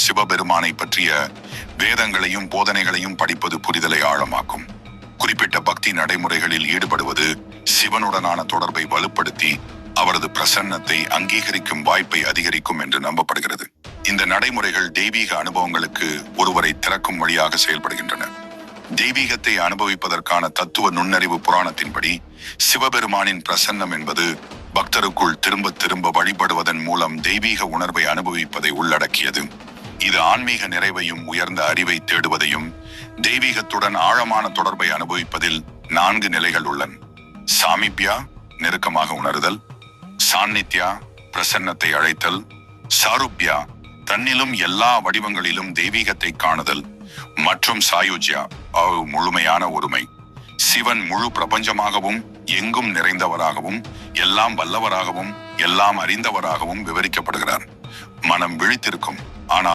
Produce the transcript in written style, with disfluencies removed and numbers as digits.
சிவபெருமானை பற்றிய வேதங்களையும் போதனைகளையும் படிப்பது புரிதலை ஆழமாக்கும். குறிப்பிட்ட பக்தி நடைமுறைகளில் ஈடுபடுவது சிவனுடனான தொடர்பை வலுப்படுத்தி அவரது பிரசன்னத்தை அங்கீகரிக்கும் வாய்ப்பை அதிகரிக்கும் என்று நம்பப்படுகிறது. இந்த நடைமுறைகள் தெய்வீக அனுபவங்களுக்கு ஒருவரை திறக்கும் வழியாக செயல்படுகின்றன. தெய்வீகத்தை அனுபவிப்பதற்கான தத்துவ நுண்ணறிவு புராணத்தின்படி சிவபெருமானின் பிரசன்னம் என்பது பக்தருக்குள் திரும்ப திரும்ப வழிபடுவதன் மூலம் தெய்வீக உணர்வை அனுபவிப்பதை உள்ளடக்கியது. இது ஆன்மீக நிறைவையும் உயர்ந்த அறிவை தேடுவதையும் தெய்வீகத்துடன் ஆழமான தொடர்பை அனுபவிப்பதில் 4 நிலைகள் உள்ளன. சாமிப்யா, நெருக்கமாக உணர்தல்; சாநித்யா, பிரசன்னத்தை அழைத்தல்; சாருப்யா, தன்னிலும் எல்லா வடிவங்களிலும் தெய்வீகத்தை காணுதல்; மற்றும் சாயுஜ்யா, முழுமையான ஒருமை. சிவன் முழு பிரபஞ்சமாகவும் எங்கும் நிறைந்தவராகவும் எல்லாம் வல்லவராகவும் எல்லாம் அறிந்தவராகவும் விவரிக்கப்படுகிறார். மனம் விழித்திருக்கும், ஆனால்